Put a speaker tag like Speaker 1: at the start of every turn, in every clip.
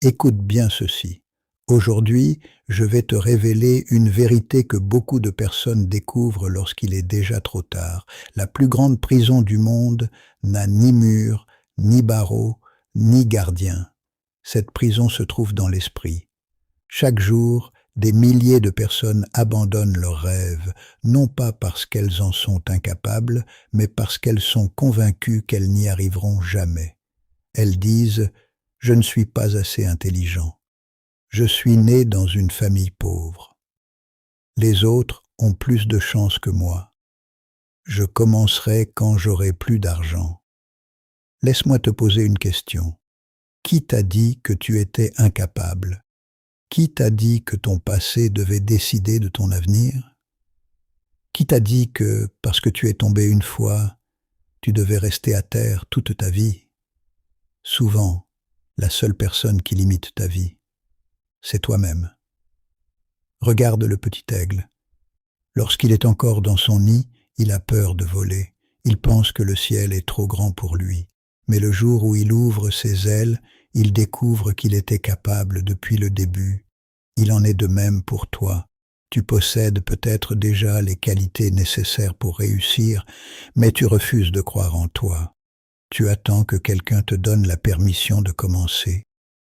Speaker 1: Écoute bien ceci. Aujourd'hui, je vais te révéler une vérité que beaucoup de personnes découvrent lorsqu'il est déjà trop tard. La plus grande prison du monde n'a ni mur, ni barreaux, ni gardien. Cette prison se trouve dans l'esprit. Chaque jour, des milliers de personnes abandonnent leurs rêves, non pas parce qu'elles en sont incapables, mais parce qu'elles sont convaincues qu'elles n'y arriveront jamais. Elles disent « Je ne suis pas assez intelligent. Je suis né dans une famille pauvre. Les autres ont plus de chance que moi. Je commencerai quand j'aurai plus d'argent. » Laisse-moi te poser une question. Qui t'a dit que tu étais incapable? Qui t'a dit que ton passé devait décider de ton avenir? Qui t'a dit que, parce que tu es tombé une fois, tu devais rester à terre toute ta vie? Souvent, la seule personne qui limite ta vie, c'est toi-même. Regarde le petit aigle. Lorsqu'il est encore dans son nid, il a peur de voler. Il pense que le ciel est trop grand pour lui. Mais le jour où il ouvre ses ailes, il découvre qu'il était capable depuis le début. Il en est de même pour toi. Tu possèdes peut-être déjà les qualités nécessaires pour réussir, mais tu refuses de croire en toi. Tu attends que quelqu'un te donne la permission de commencer.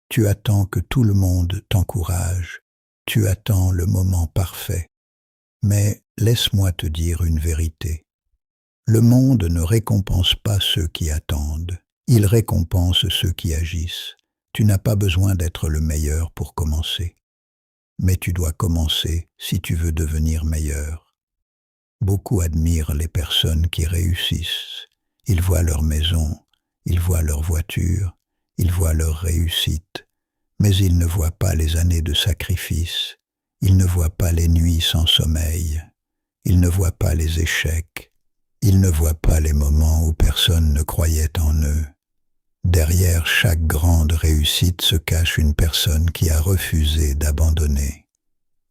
Speaker 1: Tu attends que tout le monde t'encourage. Tu attends le moment parfait. Mais laisse-moi te dire une vérité. Le monde ne récompense pas ceux qui attendent. Il récompense ceux qui agissent. Tu n'as pas besoin d'être le meilleur pour commencer. Mais tu dois commencer si tu veux devenir meilleur. Beaucoup admirent les personnes qui réussissent. Ils voient leur maison, ils voient leur voiture, ils voient leur réussite. Mais ils ne voient pas les années de sacrifice. Ils ne voient pas les nuits sans sommeil. Ils ne voient pas les échecs. Ils ne voient pas les moments où personne ne croyait en eux. Derrière chaque grande réussite se cache une personne qui a refusé d'abandonner.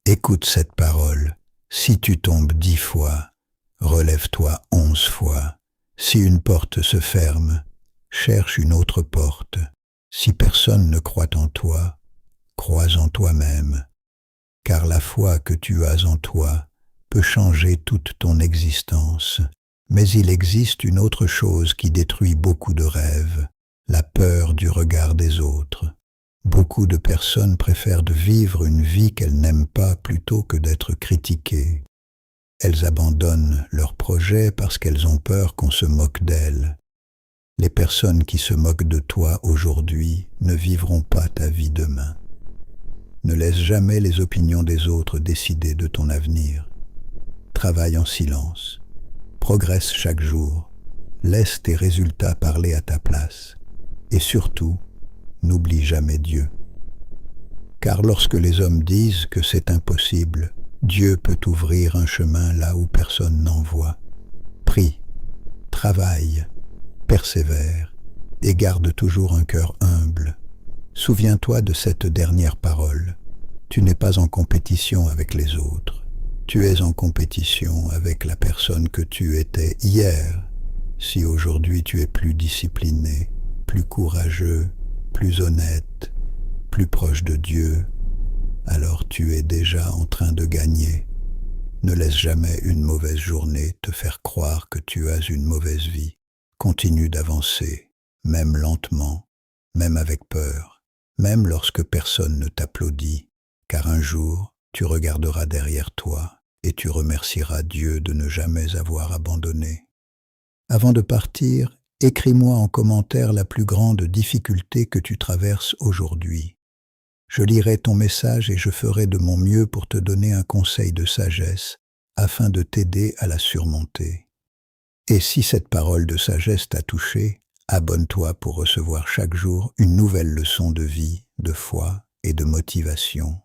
Speaker 1: Écoute cette parole. Si tu tombes 10 fois, relève-toi 11 fois. Si une porte se ferme, cherche une autre porte. Si personne ne croit en toi, crois en toi-même. Car la foi que tu as en toi peut changer toute ton existence. Mais il existe une autre chose qui détruit beaucoup de rêves, la peur du regard des autres. Beaucoup de personnes préfèrent de vivre une vie qu'elles n'aiment pas plutôt que d'être critiquées. Elles abandonnent leurs projets parce qu'elles ont peur qu'on se moque d'elles. Les personnes qui se moquent de toi aujourd'hui ne vivront pas ta vie demain. Ne laisse jamais les opinions des autres décider de ton avenir. Travaille en silence. Progresse chaque jour. Laisse tes résultats parler à ta place. Et surtout, n'oublie jamais Dieu. Car lorsque les hommes disent que c'est impossible, Dieu peut ouvrir un chemin là où personne n'en voit. Prie, travaille, persévère et garde toujours un cœur humble. Souviens-toi de cette dernière parole. Tu n'es pas en compétition avec les autres. Tu es en compétition avec la personne que tu étais hier. Si aujourd'hui tu es plus discipliné, plus courageux, plus honnête, plus proche de Dieu, alors tu es déjà en train de gagner. Ne laisse jamais une mauvaise journée te faire croire que tu as une mauvaise vie. Continue d'avancer, même lentement, même avec peur, même lorsque personne ne t'applaudit, car un jour, tu regarderas derrière toi et tu remercieras Dieu de ne jamais avoir abandonné. Avant de partir, écris-moi en commentaire la plus grande difficulté que tu traverses aujourd'hui. Je lirai ton message et je ferai de mon mieux pour te donner un conseil de sagesse afin de t'aider à la surmonter. Et si cette parole de sagesse t'a touché, abonne-toi pour recevoir chaque jour une nouvelle leçon de vie, de foi et de motivation.